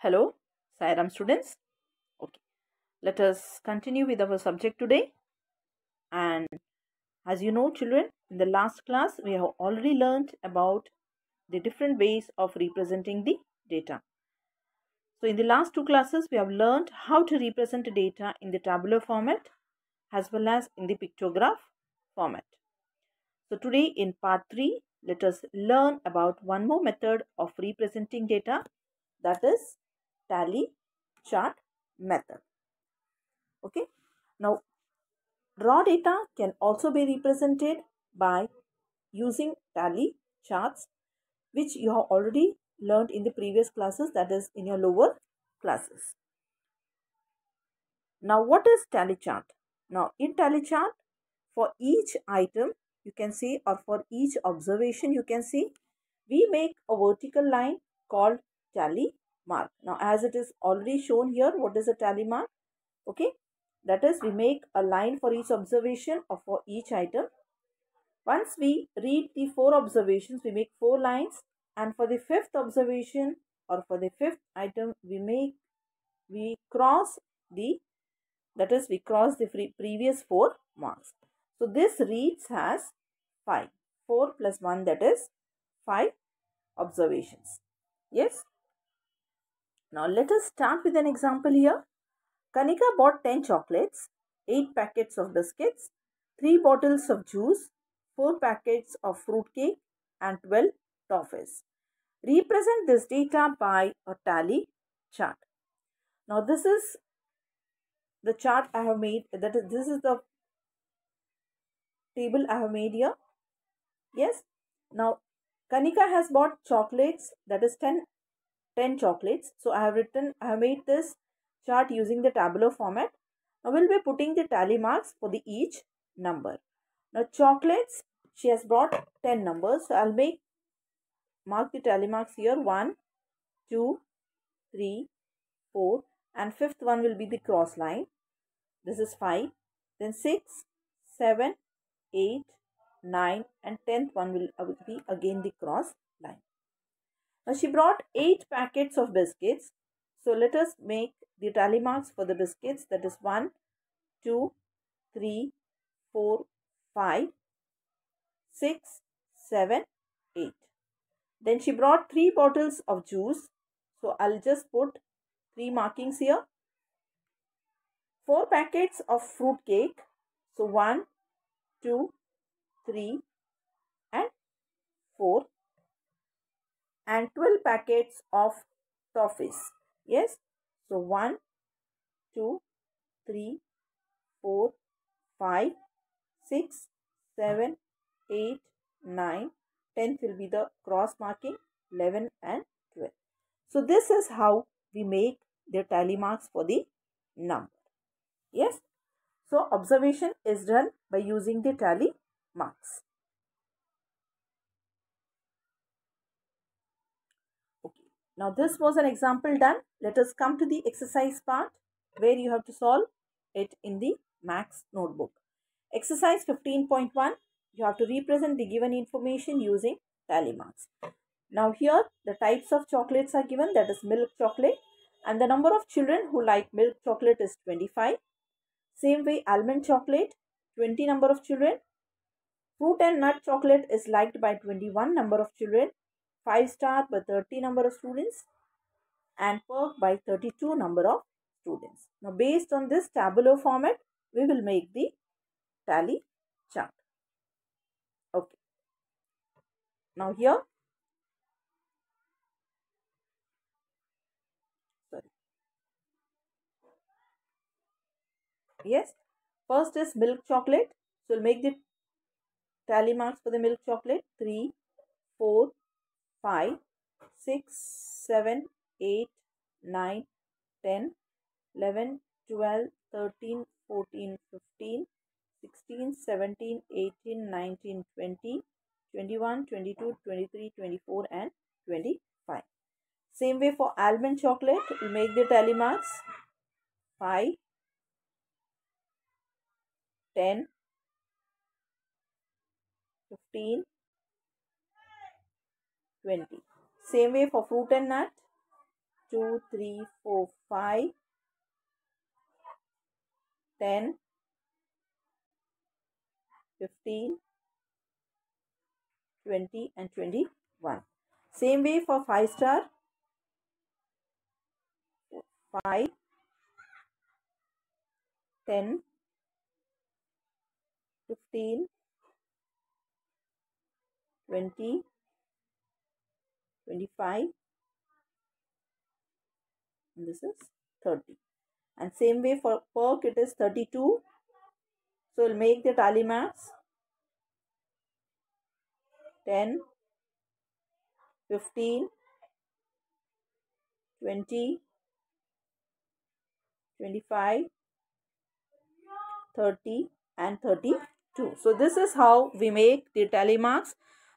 Hello, Sairam students. Okay, let us continue with our subject today. And as you know, children, in the last class, we have already learned about the different ways of representing the data. So, in the last two classes, we have learned how to represent data in the tabular format as well as in the pictograph format. So, today in part 3, let us learn about one more method of representing data, that is tally chart method. Okay, now raw data can also be represented by using tally charts, which you have already learned in the previous classes, that is in your lower classes. Now what is tally chart? Now in tally chart, for each item you can see, or for each observation you can see, we make a vertical line called tally mark. Now as it is already shown here, what is a tally mark? Okay, that is, we make a line for each observation or for each item. Once we read the 4 observations, we make 4 lines, and for the 5th observation or for the 5th item, we cross the, that is, we cross the previous 4 marks. So this reads as 5. 4 plus 1, that is 5 observations. Yes. Now let us start with an example here. Kanika bought 10 chocolates, 8 packets of biscuits, 3 bottles of juice, 4 packets of fruit cake and 12 toffees. Represent this data by a tally chart. Now this is the chart I have made, this is the table I have made here. Yes. Now Kanika has bought chocolates, that is 10 chocolates. So I have made this chart using the tabular format. Now we'll be putting the tally marks for the each number. Now chocolates, she has brought 10 numbers. So I'll mark the tally marks here. 1, 2, 3, 4, and 5th one will be the cross line. This is 5. Then 6, 7, 8, 9 and 10th one will be again the cross line. Now she brought 8 packets of biscuits. So let us make the tally marks for the biscuits. That is 1, 2, 3, 4, 5, 6, 7, 8. Then she brought 3 bottles of juice. So I'll just put 3 markings here. 4 packets of fruit cake. So 1, 2, 3 and 4. And 12 packets of toffees. Yes. So 1, 2, 3, 4, 5, 6, 7, 8, 9, 10th will be the cross marking, 11 and 12. So this is how we make the tally marks for the number. Yes. So observation is done by using the tally marks. Okay. Now this was an example done. Let us come to the exercise part where you have to solve it in the Max notebook. Exercise 15.1, you have to represent the given information using tally marks. Now here the types of chocolates are given, that is milk chocolate, and the number of children who like milk chocolate is 25. Same way almond chocolate, 20 number of children. Fruit and nut chocolate is liked by 21 number of children. 5-star by 30 number of students, and perk by 32 number of students. Now based on this tabular format, we will make the tally chart. Okay. Now here, sorry. Yes, first is milk chocolate. So we'll make the tally marks for the milk chocolate. 3, 4, 5, 6, 7, 8, 9, 10, 11, 12, 13, 14, 15, 16, 17, 18, 19, 20, 21, 22, 23, 24 and 25. Same way for almond chocolate, we'll make the tally marks 5, 10, 15, 20. Same way for fruit and nut, 2, 3, 4, 5, 10, 15, 20 and 21. Same way for 5 star. 5, 10, 15, 20, 25, and this is 30. And same way for perk, it is 32. So we'll make the tally marks. 10, 15, 20, 25, 30 and 32. So this is how we make the tally marks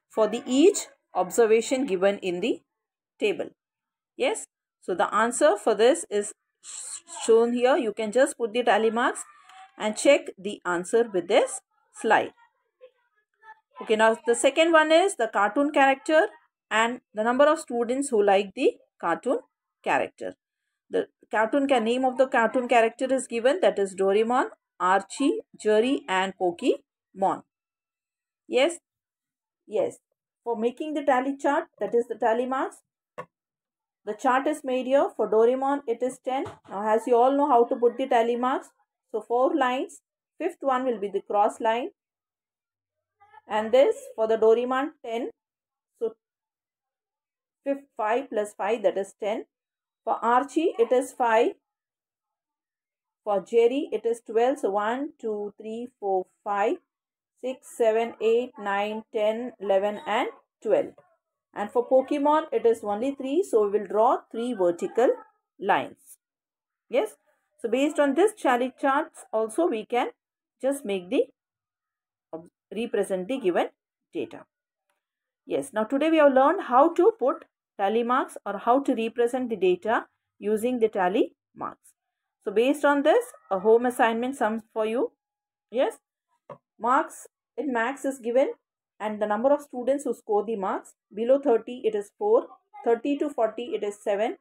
for the each observation given in the table. Yes. So the answer for this is shown here. You can just put the tally marks and check the answer with this slide. Okay, now the second one is the cartoon character and the number of students who like the cartoon character. The name of the cartoon character is given, that is Doraemon, Archie, Jerry and Pokemon. Yes, yes. For making the tally chart, that is the tally marks, the chart is made here. For Doraemon, it is 10. Now, as you all know how to put the tally marks. So, 4 lines. Fifth one will be the cross line. And this for the Doraemon 10. So, 5 plus 5, that is 10. For Archie, it is 5. For Jerry, it is 12. So, 1, 2, 3, 4, 5, 6, 7, 8, 9, 10, 11 and 12. And for Pokemon, it is only 3. So, we will draw 3 vertical lines. Yes. So, based on this tally charts also, we can just make the represent the given data. Yes. Now, today we have learned how to put tally marks or how to represent the data using the tally marks. So, based on this, a home assignment sums for you. Yes. Marks in max is given and the number of students who score the marks. Below 30, it is 4. 30 to 40, it is 7.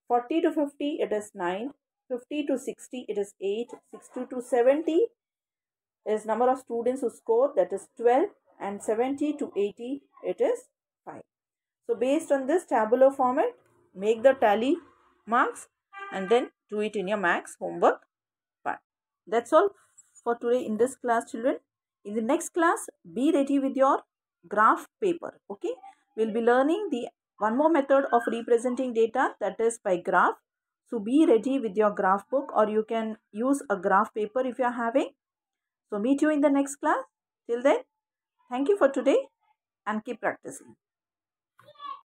40 to 50, it is 9. 50 to 60, it is 8. 60 to 70 is number of students who score, that is 12. And 70 to 80, it is 5. So, based on this tabular format, make the tally marks and then do it in your max homework part. That's all for today in this class, children. In the next class, be ready with your graph paper. Okay, we'll be learning the one more method of representing data, that is by graph. So be ready with your graph book or you can use a graph paper if you are having. So meet you in the next class. Till then, thank you for today and keep practicing.